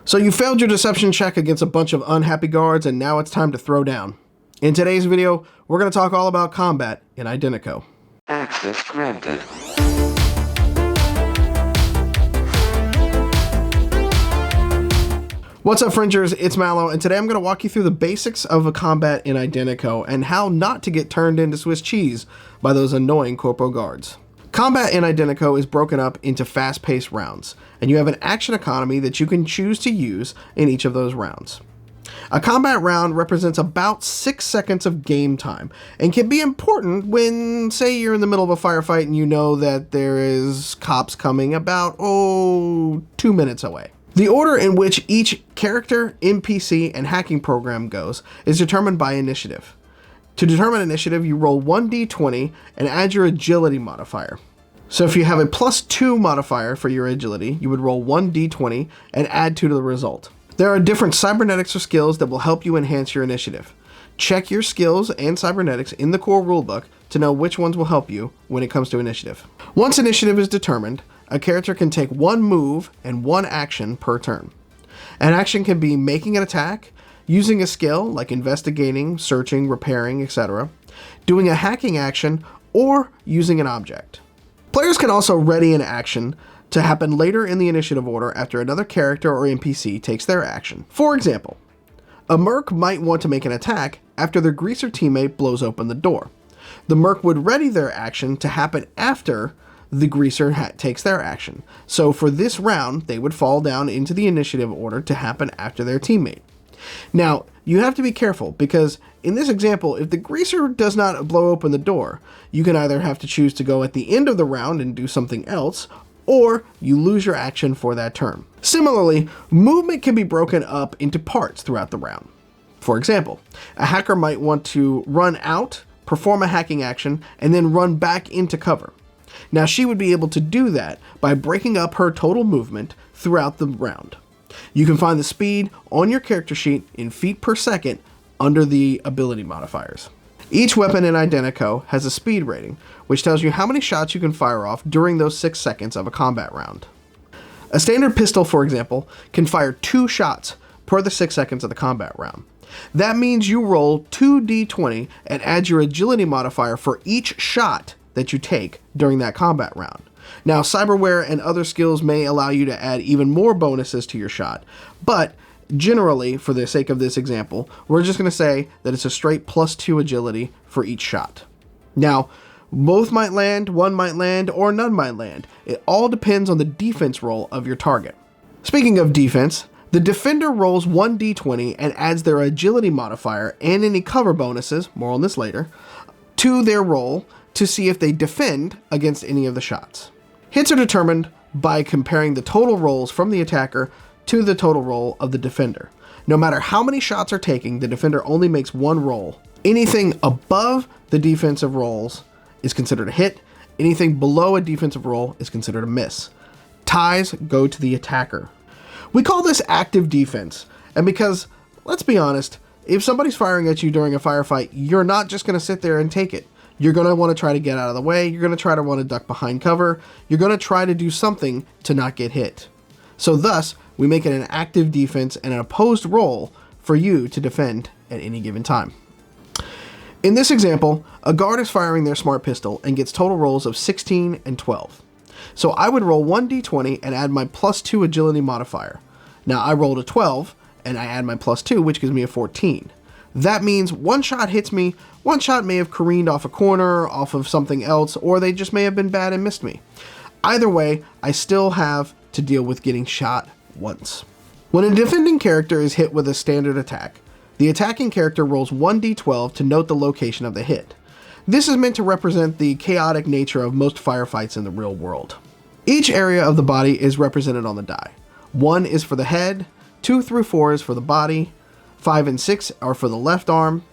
So you failed your deception check against a bunch of unhappy guards, and now it's time to throw down. In today's video, we're going to talk all about combat in IDENTECO. Access granted. What's up, Fringers? It's Mallo, and today I'm going to walk you through the basics of a combat in IDENTECO and how not to get turned into Swiss cheese by those annoying corpo guards. Combat in IDENTECO is broken up into fast-paced rounds, and you have an action economy that you can choose to use in each of those rounds. A combat round represents about 6 seconds of game time and can be important when, say, you're in the middle of a firefight and you know that there is cops coming about, 2 minutes away. The order in which each character, NPC, and hacking program goes is determined by initiative. To determine initiative, you roll 1d20 and add your agility modifier. So if you have a +2 modifier for your agility, you would roll 1d20 and add 2 to the result. There are different cybernetics or skills that will help you enhance your initiative. Check your skills and cybernetics in the core rulebook to know which ones will help you when it comes to initiative. Once initiative is determined, a character can take 1 move and 1 action per turn. An action can be making an attack, using a skill like investigating, searching, repairing, etc., doing a hacking action, or using an object. Players can also ready an action to happen later in the initiative order after another character or NPC takes their action. For example, a merc might want to make an attack after their greaser teammate blows open the door. The merc would ready their action to happen after the greaser takes their action. So for this round, they would fall down into the initiative order to happen after their teammate. Now, you have to be careful because in this example, if the greaser does not blow open the door, you can either have to choose to go at the end of the round and do something else, or you lose your action for that turn. Similarly, movement can be broken up into parts throughout the round. For example, a hacker might want to run out, perform a hacking action, and then run back into cover. Now, she would be able to do that by breaking up her total movement throughout the round. You can find the speed on your character sheet in feet per second under the ability modifiers. Each weapon in IDENTECO has a speed rating, which tells you how many shots you can fire off during those 6 seconds of a combat round. A standard pistol, for example, can fire 2 shots per the 6 seconds of the combat round. That means you roll 2d20 and add your agility modifier for each shot that you take during that combat round. Now, cyberware and other skills may allow you to add even more bonuses to your shot, but generally, for the sake of this example, we're just going to say that it's a straight +2 agility for each shot. Now, both might land, one might land, or none might land. It all depends on the defense roll of your target. Speaking of defense, the defender rolls 1d20 and adds their agility modifier and any cover bonuses, more on this later, to their roll to see if they defend against any of the shots. Hits are determined by comparing the total rolls from the attacker to the total roll of the defender. No matter how many shots are taken, the defender only makes 1 roll. Anything above the defensive rolls is considered a hit. Anything below a defensive roll is considered a miss. Ties go to the attacker. We call this active defense, and because, let's be honest, if somebody's firing at you during a firefight, you're not just going to sit there and take it. You're going to want to try to get out of the way. You're going to try to want to duck behind cover. You're going to try to do something to not get hit. So thus, we make it an active defense and an opposed roll for you to defend at any given time. In this example, a guard is firing their smart pistol and gets total rolls of 16 and 12. So I would roll 1d20 and add my +2 agility modifier. Now I rolled a 12 and I add my +2, which gives me a 14. That means one shot hits me, one shot may have careened off a corner, off of something else, or they just may have been bad and missed me. Either way, I still have to deal with getting shot once. When a defending character is hit with a standard attack, the attacking character rolls 1d12 to note the location of the hit. This is meant to represent the chaotic nature of most firefights in the real world. Each area of the body is represented on the die. 1 is for the head, 2 through 4 is for the body, 5 and 6 are for the left arm,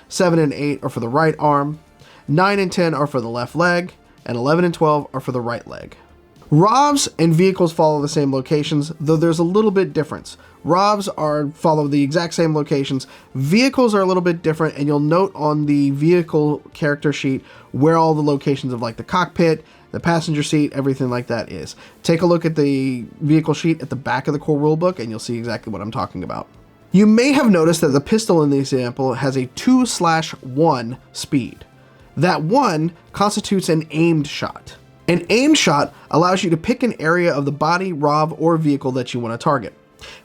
7 and 8 are for the right arm, 9 and 10 are for the left leg, and 11 and 12 are for the right leg. ROVs and vehicles follow the same locations, though there's a little bit difference. ROVs follow the exact same locations. Vehicles are a little bit different, and you'll note on the vehicle character sheet where all the locations of like the cockpit the passenger seat, everything like that is. Take a look at the vehicle sheet at the back of the core rulebook and you'll see exactly what I'm talking about. You may have noticed that the pistol in the example has a 2/1 speed. That 1 constitutes an aimed shot. An aimed shot allows you to pick an area of the body, ROV, or vehicle that you want to target.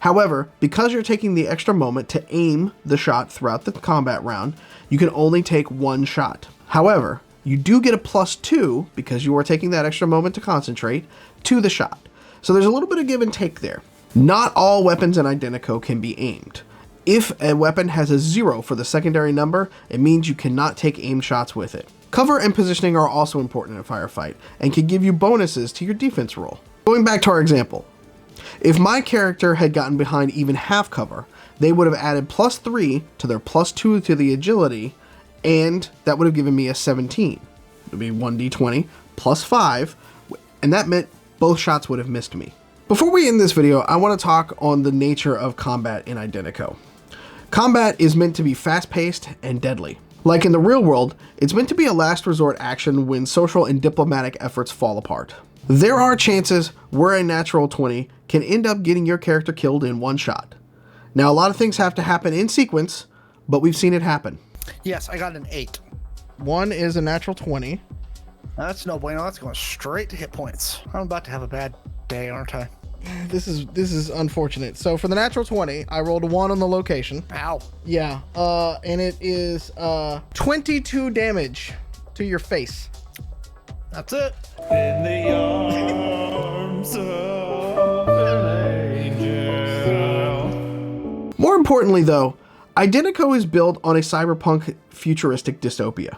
However, because you're taking the extra moment to aim the shot throughout the combat round, you can only take 1 shot. However, you do get a +2 because you are taking that extra moment to concentrate to the shot. So there's a little bit of give and take there. Not all weapons in Identico can be aimed. If a weapon has a 0 for the secondary number, it means you cannot take aim shots with it. Cover and positioning are also important in a firefight and can give you bonuses to your defense roll. Going back to our example, if my character had gotten behind even half cover, they would have added +3 to their +2 to the agility, and that would have given me a 17. It would be 1d20 +5, and that meant both shots would have missed me. Before we end this video, I want to talk on the nature of combat in Identico. Combat is meant to be fast-paced and deadly. Like in the real world, it's meant to be a last resort action when social and diplomatic efforts fall apart. There are chances where a natural 20 can end up getting your character killed in 1 shot. Now, a lot of things have to happen in sequence, but we've seen it happen. Yes, I got an 8. 1 is a natural 20. That's no bueno. That's going straight to hit points. I'm about to have a bad day, aren't I? This is unfortunate. So for the natural 20, I rolled a 1 on the location. Ow. Yeah, and it is 22 damage to your face. That's it. In the arms of an angel. More importantly, though, Identico is built on a cyberpunk futuristic dystopia.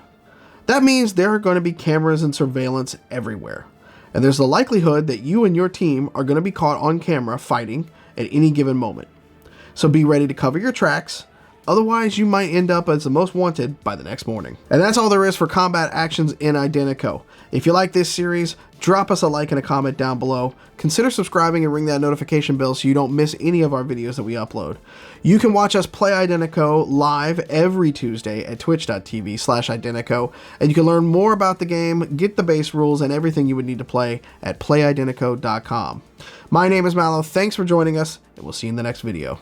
That means there are going to be cameras and surveillance everywhere. And there's the likelihood that you and your team are going to be caught on camera fighting at any given moment. So be ready to cover your tracks, otherwise you might end up as the most wanted by the next morning. And that's all there is for combat actions in Identico. If you like this series, drop us a like and a comment down below. Consider subscribing and ring that notification bell so you don't miss any of our videos that we upload. You can watch us play Identico live every Tuesday at twitch.tv/Identico, and you can learn more about the game, get the base rules, and everything you would need to play at playidentico.com. My name is Mallo. Thanks for joining us, and we'll see you in the next video.